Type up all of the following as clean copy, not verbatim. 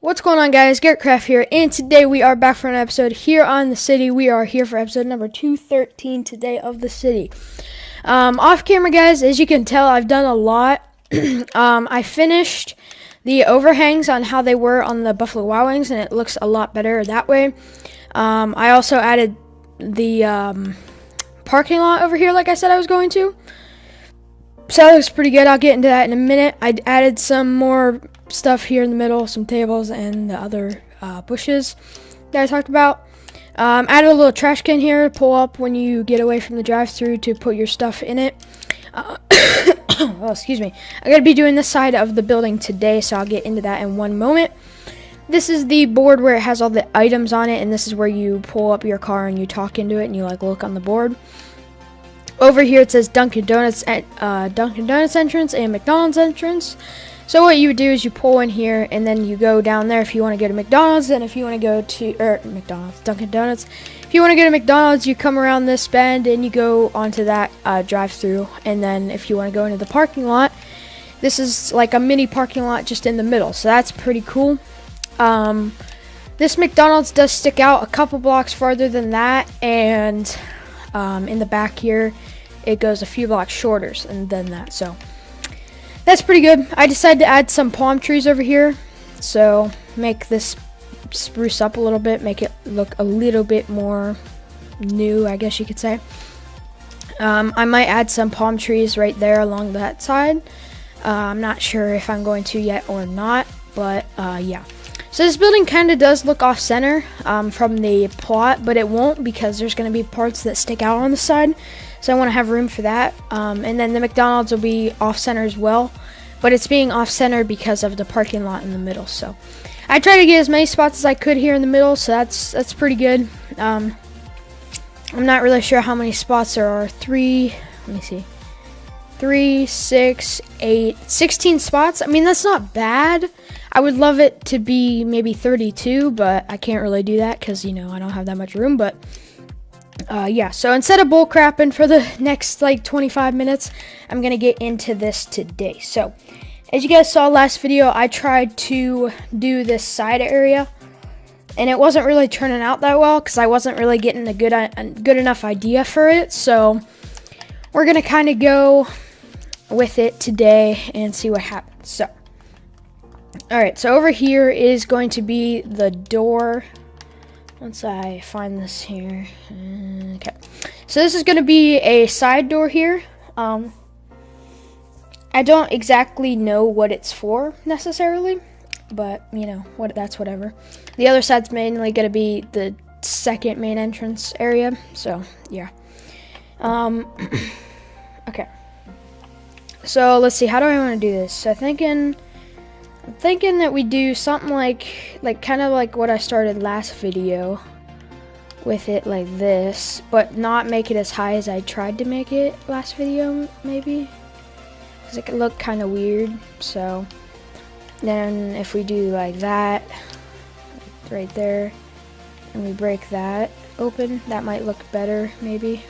What's going on, guys? Garrett Craft here, and today we are back for an episode here on the city. We are here for episode number 213 today of the city. Off camera, guys, as you can tell, I've done a lot. I finished the overhangs on how they were on the Buffalo Wild Wings, and it looks a lot better that way. I also added the parking lot over here, like I said I was going to. So that looks pretty good. I'll get into that in a minute. I added some more stuff here in the middle, some tables and the other bushes that I talked about. Added a little trash can here to pull up when you get away from the drive-thru to put your stuff in it. Oh, excuse me. I'm going to be doing this side of the building today, so I'll get into that in one moment. This is the board where it has all the items on it, and this is where you pull up your car and you talk into it and you look on the board. Over here it says Dunkin' Donuts entrance and McDonald's entrance. So what you would do is you pull in here and then you go down there if you want to go to McDonald's, and if you want to go to Dunkin' Donuts. If you want to go to McDonald's, you come around this bend and you go onto that drive-through, and then if you want to go into the parking lot, this is like a mini parking lot just in the middle. So that's pretty cool. This McDonald's does stick out a couple blocks farther than that, and in the back here it goes a few blocks shorter than that, so that's pretty good. I decided to add some palm trees over here, so make this spruce up a little bit, make it look a little bit more new, I guess you could say. I might add some palm trees right there along that side. I'm not sure if I'm going to yet or not, but yeah. So this building kind of does look off-center from the plot, but it won't because there's going to be parts that stick out on the side. So I want to have room for that. And then the McDonald's will be off-center as well, but it's being off-center because of the parking lot in the middle. So I tried to get as many spots as I could here in the middle, so that's pretty good. I'm not really sure how many spots there are. Let me see. 3, 6, 8, 16 spots. I mean, that's not bad. I would love it to be maybe 32, but I can't really do that because, I don't have that much room. But yeah, so instead of bull crapping for the next like 25 minutes, I'm going to get into this today. So as you guys saw last video, I tried to do this side area, and it wasn't really turning out that well because I wasn't really getting a good enough idea for it. So we're going to kind of go with it today and see what happens. So alright, so over here is going to be the door. Once I find this here. Okay. So this is going to be a side door here. I don't exactly know what it's for necessarily, but that's whatever. The other side's mainly going to be the second main entrance area. So yeah. Okay. So let's see, how do I want to do this? So I'm thinking that we do something like kind of like what I started last video with it, like this, but not make it as high as I tried to make it last video, maybe, because it could look kind of weird. So then if we do like that right there and we break that open, that might look better maybe.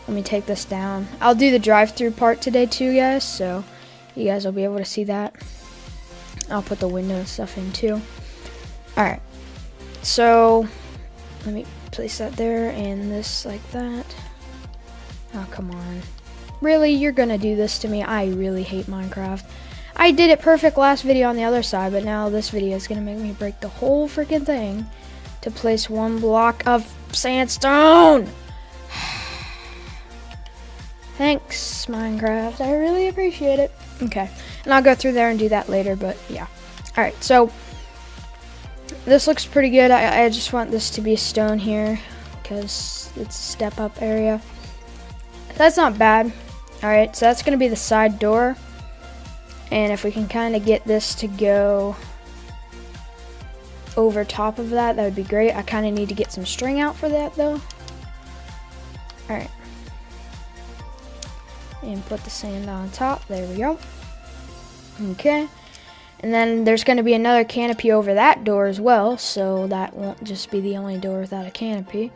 Let me take this down. I'll do the drive-through part today too, guys, so you guys will be able to see that. I'll put the window and stuff in too. Alright, so let me place that there and this like that. Oh, come on. Really? You're gonna do this to me? I really hate Minecraft. I did it perfect last video on the other side, but now this video is gonna make me break the whole freaking thing to place one block of sandstone. Thanks, Minecraft. I really appreciate it. Okay, and I'll go through there and do that later, but yeah. Alright, so this looks pretty good. I just want this to be stone here because it's a step-up area. That's not bad. Alright, so that's going to be the side door. And if we can kind of get this to go over top of that, that would be great. I kind of need to get some string out for that, though. Alright. And put the sand on top. There we go. Okay. And then there's going to be another canopy over that door as well, so that won't just be the only door without a canopy.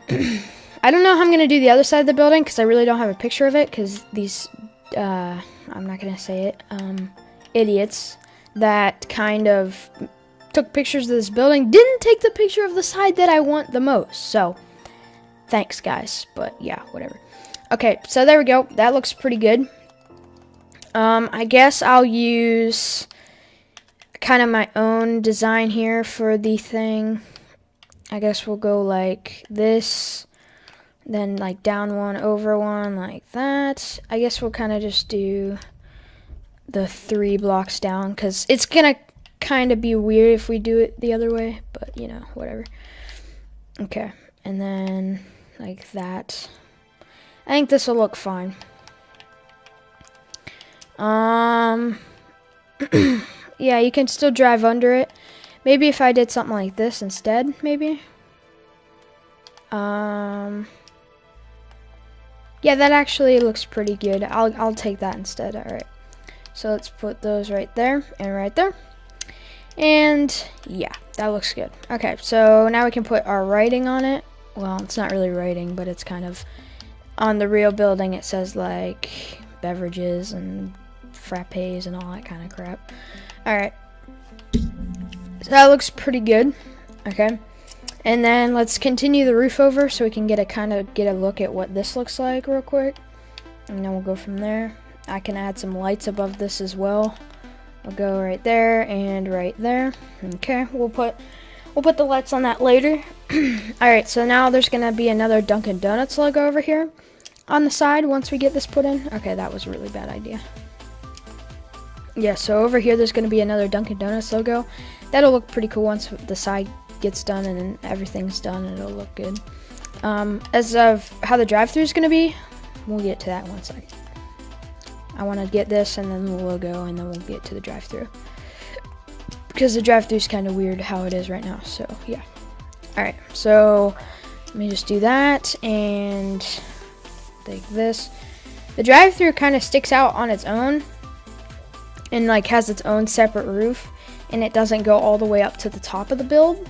I don't know how I'm going to do the other side of the building because I really don't have a picture of it because these, I'm not going to say it, idiots that kind of took pictures of this building didn't take the picture of the side that I want the most. So thanks, guys. But yeah, whatever. Okay, so there we go. That looks pretty good. I guess I'll use kind of my own design here for the thing. I guess we'll go like this, then like down one, over one, like that. I guess we'll kind of just do the 3 blocks down, because it's gonna kind of be weird if we do it the other way, but you know, whatever. Okay, and then like that. I think this will look fine. Yeah, you can still drive under it. Maybe if I did something like this instead, maybe. Yeah, that actually looks pretty good. I'll take that instead. All right. So let's put those right there and right there. And yeah, that looks good. Okay, so now we can put our writing on it. Well, it's not really writing, but it's kind of on the real building. It says like beverages and frappes and all that kind of crap. All right. So that looks pretty good. Okay. And then let's continue the roof over so we can get a look at what this looks like real quick. And then we'll go from there. I can add some lights above this as well. We'll go right there and right there. Okay, we'll put the lights on that later. Alright, so now there's gonna be another Dunkin' Donuts logo over here on the side once we get this put in. Okay, that was a really bad idea. Yeah, so over here there's gonna be another Dunkin' Donuts logo. That'll look pretty cool once the side gets done and everything's done, and it'll look good. As of how the drive-thru is gonna be, we'll get to that in 1 second. I want to get this and then the logo, and then we'll get to the drive-thru, because the drive-thru is kind of weird how it is right now. So yeah. All right. So let me just do that and take this. The drive-thru kind of sticks out on its own and like has its own separate roof, and it doesn't go all the way up to the top of the build.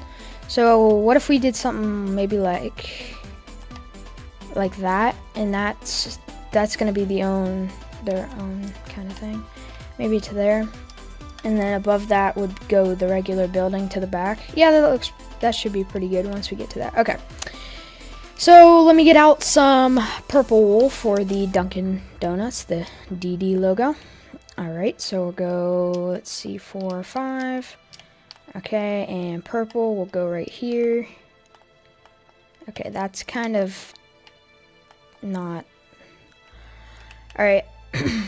So what if we did something maybe like that, and that's gonna be their own kind of thing, maybe to there, and then above that would go the regular building to the back. Yeah, that should be pretty good once we get to that. Okay, so let me get out some purple wool for the Dunkin' Donuts, the DD logo. All right, so we'll go, let's see, 4 or 5. Okay, and purple will go right here. Okay, that's kind of not. All right,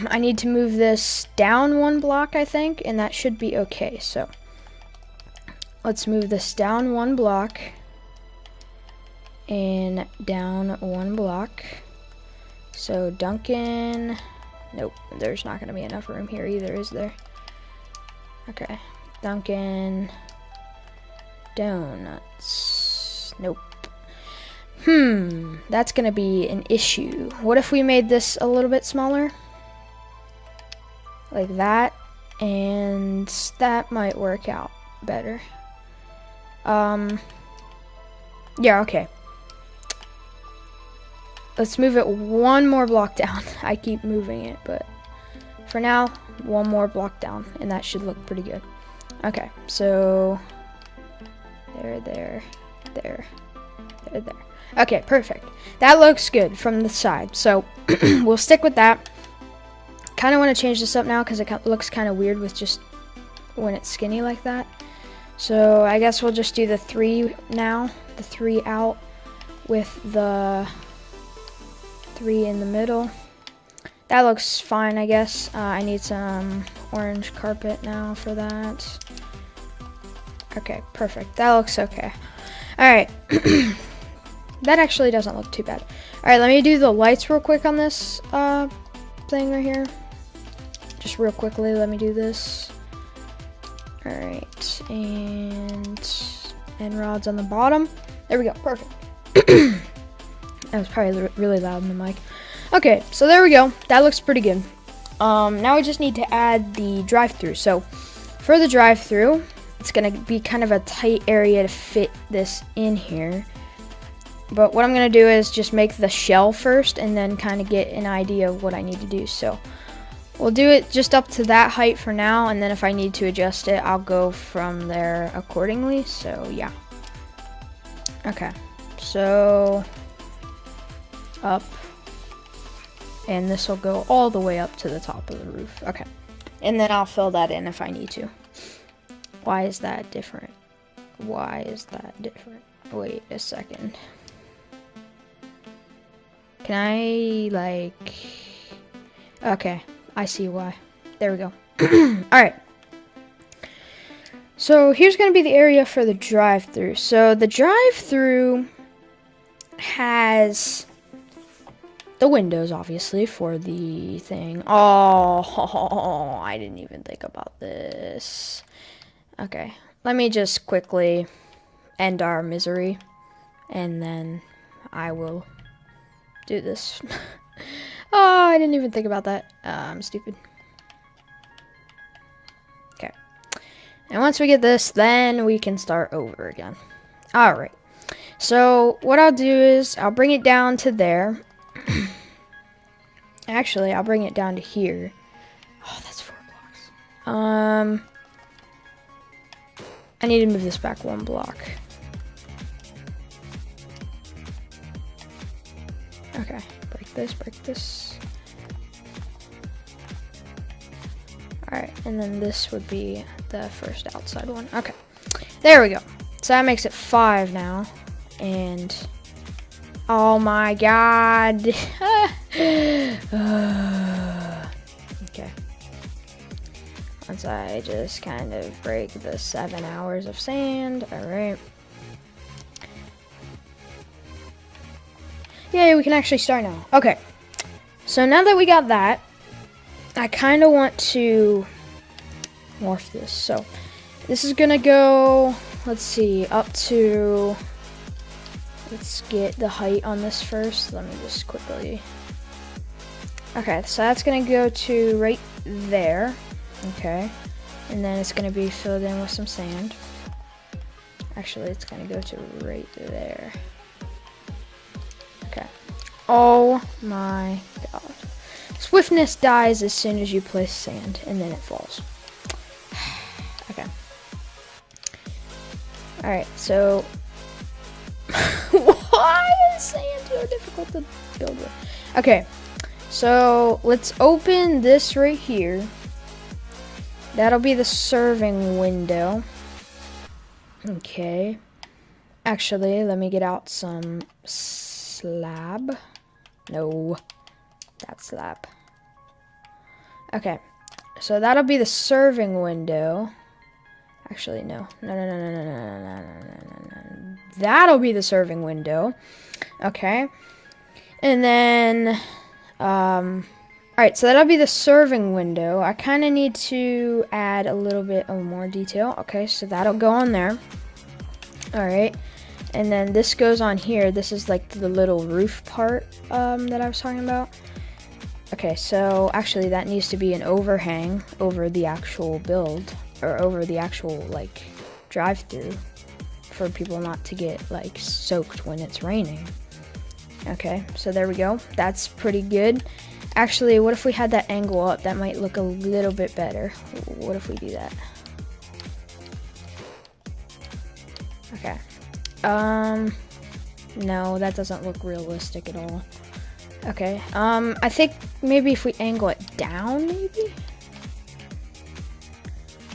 I need to move this down 1 block, I think, and that should be okay. So let's move this down 1 block and down 1 block. So Dunkin', nope, there's not gonna be enough room here either, is there? Okay, Dunkin' Donuts, nope. That's gonna be an issue. What if we made this a little bit smaller? Like that, and that might work out better. Yeah, okay. Let's move it 1 more block down. I keep moving it, but for now, 1 more block down, and that should look pretty good. Okay, so there. Okay, perfect. That looks good from the side, so we'll stick with that. Kind of want to change this up now because it looks kind of weird with just when it's skinny like that. So I guess we'll just do the 3 now, the 3 out with the 3 in the middle. That looks fine, I guess. I need some orange carpet now for that. Okay, perfect. That looks okay. All right. That actually doesn't look too bad. All right, let me do the lights real quick on this thing right here. Just real quickly, let me do this. All right, and rods on the bottom. There we go, perfect. That was probably really loud in the mic. Okay, so there we go. That looks pretty good. Now we just need to add the drive-thru. So for the drive-thru, it's gonna be kind of a tight area to fit this in here. But what I'm gonna do is just make the shell first and then kind of get an idea of what I need to do. So We'll do it just up to that height for now, and then if I need to adjust it, I'll go from there accordingly. So yeah. Okay, so up, and this will go all the way up to the top of the roof. Okay, and then I'll fill that in if I need to. Why is that different? Why is that different? Wait a second. Can I, like... Okay, I see why. There we go. Alright. So here's going to be the area for the drive-thru. So the drive-thru has the windows, obviously, for the thing. Oh, I didn't even think about this. Okay, let me just quickly end our misery, and then I will do this. Oh, I didn't even think about that. I'm stupid. Okay. And once we get this, then we can start over again. Alright. So, what I'll do is, I'll bring it down to there. Actually, I'll bring it down to here. Oh, that's 4 blocks. I need to move this back 1 block. Okay, break this, break this. Alright, and then this would be the first outside one. Okay, there we go. So that makes it 5 now. And, oh my god. Okay. Once I just kind of break the 7 hours of sand. Alright. Yay, we can actually start now. Okay. So now that we got that, I kind of want to morph this. So this is going to go, let's see, up to, let's get the height on this first. Let me just quickly. Okay, so that's going to go to right there. Okay, and then it's going to be filled in with some sand. Actually, it's going to go to right there. Okay. Oh my god. Swiftness dies as soon as you place sand, and then it falls. Okay. Alright, so... Why is sand so difficult to build with? Okay, so let's open this right here. That'll be the serving window. Okay. Actually, let me get out some slab. No, that slab. Okay, so that'll be the serving window. Actually, no. No. That'll be the serving window. Okay. And then, alright, so that'll be the serving window. I kind of need to add a little bit of more detail. Okay, so that'll go on there. Alright, and then this goes on here. This is like the little roof part that I was talking about. Okay, so actually that needs to be an overhang over the actual build, or over the actual, like, drive-through, for people not to get, like, soaked when it's raining. Okay, so there we go. That's pretty good. Actually, what if we had that angle up? That might look a little bit better. What if we do that? Okay. No, that doesn't look realistic at all. Okay, I think maybe if we angle it down, maybe?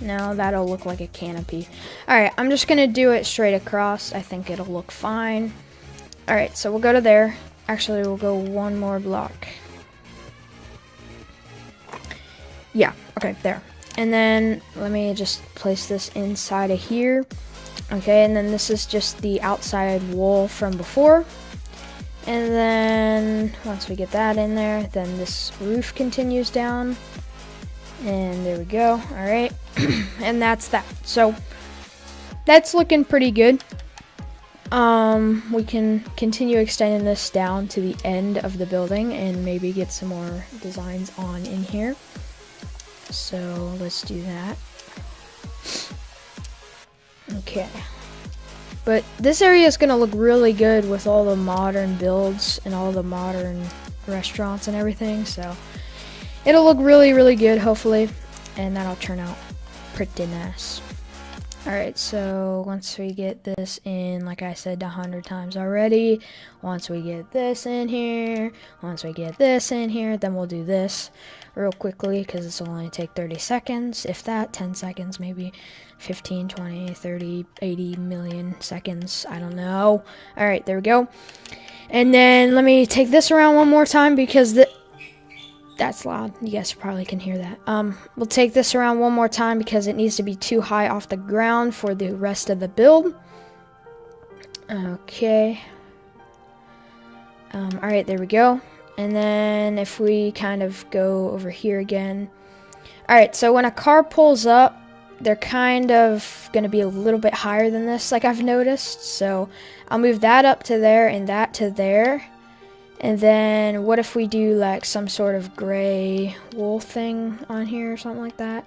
No, that'll look like a canopy. Alright, I'm just gonna do it straight across. I think it'll look fine. Alright, so we'll go to there. Actually, we'll go 1 more block. Yeah, okay, there. And then, let me just place this inside of here. Okay, and then this is just the outside wall from before. And then, once we get that in there, then this roof continues down. And there we go, alright. And that's that. So, that's looking pretty good. We can continue extending this down to the end of the building and maybe get some more designs on in here. So, let's do that. Okay. But this area is going to look really good with all the modern builds and all the modern restaurants and everything. So, It'll look really, really good, hopefully, and that'll turn out pretty nice. Alright, so once we get this in, like I said 100 times already, once we get this in here, once we get this in here, then we'll do this real quickly because this will only take 30 seconds, if that, 10 seconds maybe, 15, 20, 30, 80 million seconds, I don't know. Alright, there we go. And then let me take this around one more time because that's loud. You guys probably can hear that. We'll take this around one more time because it needs to be too high off the ground for the rest of the build. Okay. Alright, there we go. And then if we kind of go over here again. Alright, so when a car pulls up, they're kind of going to be a little bit higher than this, like I've noticed. So I'll move that up to there and that to there. And then what if we do like some sort of gray wool thing on here or something like that?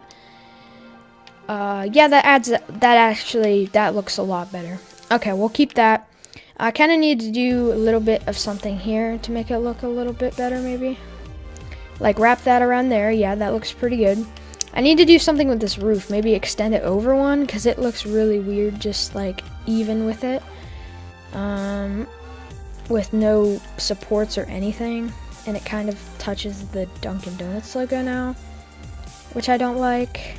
Yeah, that looks a lot better. Okay, we'll keep that. I kind of need to do a little bit of something here to make it look a little bit better, maybe. Like wrap that around there. Yeah, that looks pretty good. I need to do something with this roof. Maybe extend it over one because it looks really weird just like even with it. With no supports or anything, and it kind of touches the Dunkin Donuts logo now, which I don't like.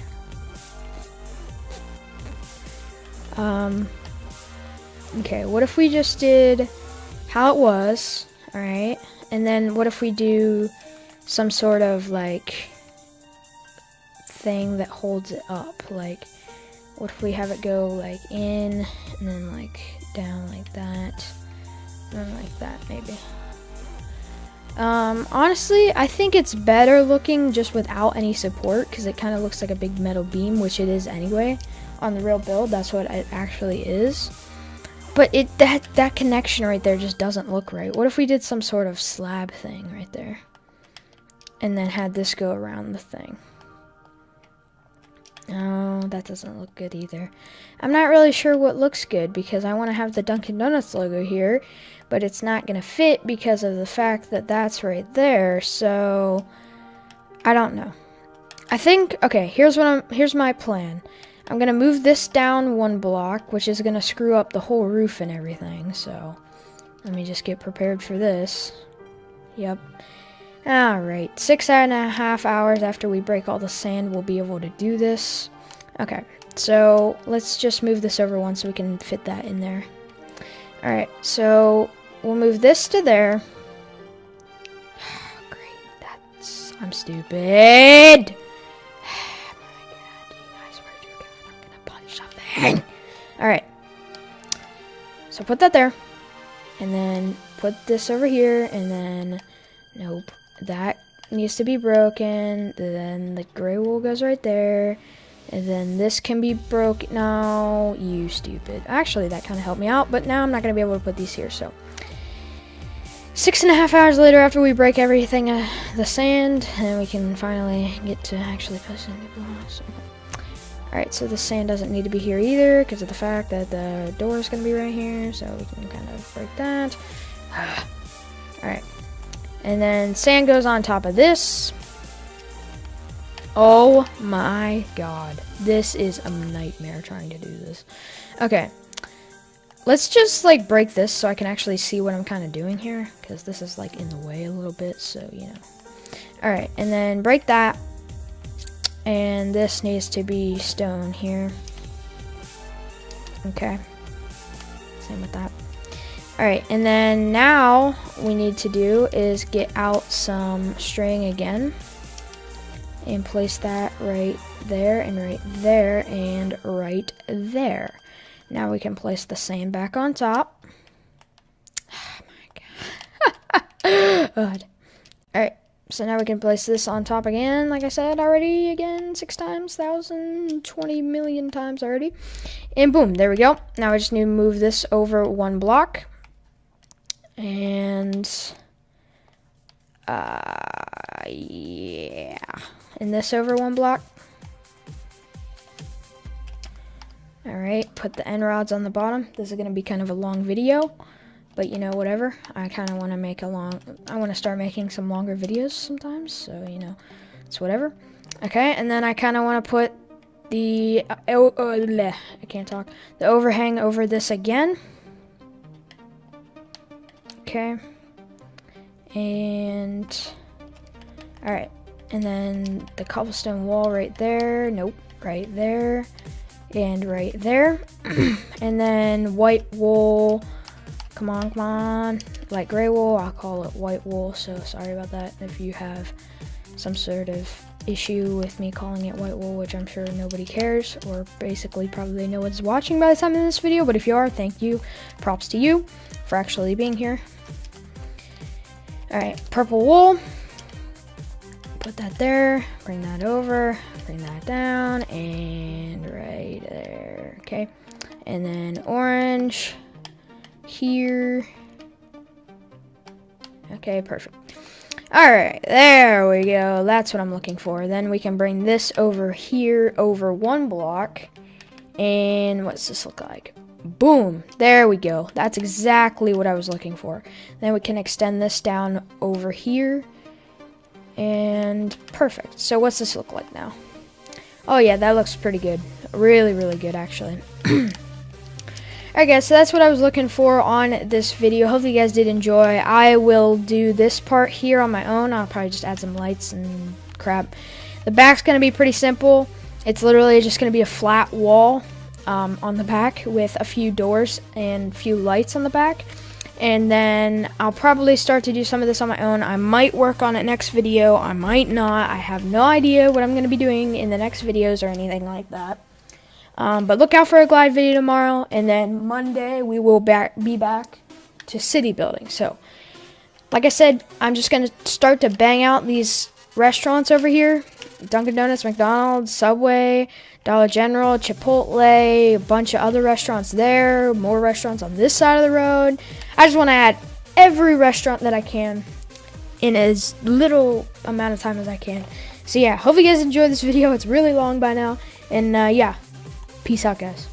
Okay, what if we just did how it was, alright, and then what if we do some sort of like thing that holds it up, like what if we have it go like in and then like down like that. Like that, maybe. Honestly, I think it's better looking just without any support because it kind of looks like a big metal beam, which it is anyway. On the real build, that's what it actually is. But that connection right there just doesn't look right. What if we did some sort of slab thing right there? And then had this go around the thing. No, that doesn't look good either. I'm not really sure what looks good because I want to have the Dunkin Donuts logo here, but it's not going to fit because of the fact that that's right there. So I don't know. I think, okay, here's my plan. I'm going to move this down one block, which is going to screw up the whole roof and everything. So let me just get prepared for this. Yep. Alright, 6.5 hours after we break all the sand, we'll be able to do this. Okay, so let's just move this over one so we can fit that in there. Alright, so we'll move this to there. Great, I'm stupid. Oh my god, you guys, where'd you go? I'm gonna punch something. Alright, so put that there. And then put this over here, and then, nope. That needs to be broken. Then the gray wool goes right there. And then this can be broken. No, you stupid. Actually, that kind of helped me out, but now I'm not going to be able to put these here. So 6.5 hours later after we break everything, the sand, and we can finally get to actually push in the blocks. Alright, so the sand doesn't need to be here either because of the fact that the door is going to be right here. So we can kind of break that. Alright. And then sand goes on top of this. Oh my god. This is a nightmare trying to do this. Okay. Let's just like break this so I can actually see what I'm kind of doing here. Because this is like in the way a little bit. So, you know. Alright. And then break that. And this needs to be stone here. Okay. Same with that. Alright, and then now we need to do is get out some string again and place that right there and right there and right there. Now we can place the sand back on top. Oh my god. Alright, so now we can place this on top again, like I said already, again, 6 times, 1,000, 20 million times already. And boom, there we go. Now I just need to move this over one block. And yeah, and this over one block. All right, put the end rods on the bottom. This is gonna be kind of a long video, but you know, whatever. I kind of want to make I want to start making some longer videos sometimes, so you know, It's whatever. Okay, and then I kind of want to put the I can't talk. The overhang over this again. Okay. And all right, and then the cobblestone wall right there. Nope, right there, and right there. And then white wool. Come on, come on. Light gray wool. I'll call it white wool. So sorry about that if you have some sort of issue with me calling it white wool, which I'm sure nobody cares, or basically probably no one's watching by the time of this video. But if you are, thank you. Props to you for actually being here. All right, purple wool. Put that there. Bring that over. Bring that down, and right there. Okay, and then orange here. Okay, perfect. All right, there we go. That's what I'm looking for. Then we can bring this over here over one block. And what's this look like? Boom, there we go. That's exactly what I was looking for. Then we can extend this down over here. And perfect. So what's this look like now? Oh yeah, that looks pretty good. Really, really good actually. Alright guys, so that's what I was looking for on this video. Hopefully you guys did enjoy. I will do this part here on my own. I'll probably just add some lights and crap. The back's going to be pretty simple. It's literally just going to be a flat wall on the back with a few doors and a few lights on the back. And then I'll probably start to do some of this on my own. I might work on it next video. I might not. I have no idea what I'm going to be doing in the next videos or anything like that. But look out for a glide video tomorrow, and then Monday we will be back to city building. So, like I said, I'm just going to start to bang out these restaurants over here. Dunkin' Donuts, McDonald's, Subway, Dollar General, Chipotle, a bunch of other restaurants there, more restaurants on this side of the road. I just want to add every restaurant that I can in as little amount of time as I can. So yeah, hope you guys enjoyed this video. It's really long by now. And yeah. Peace out, guys.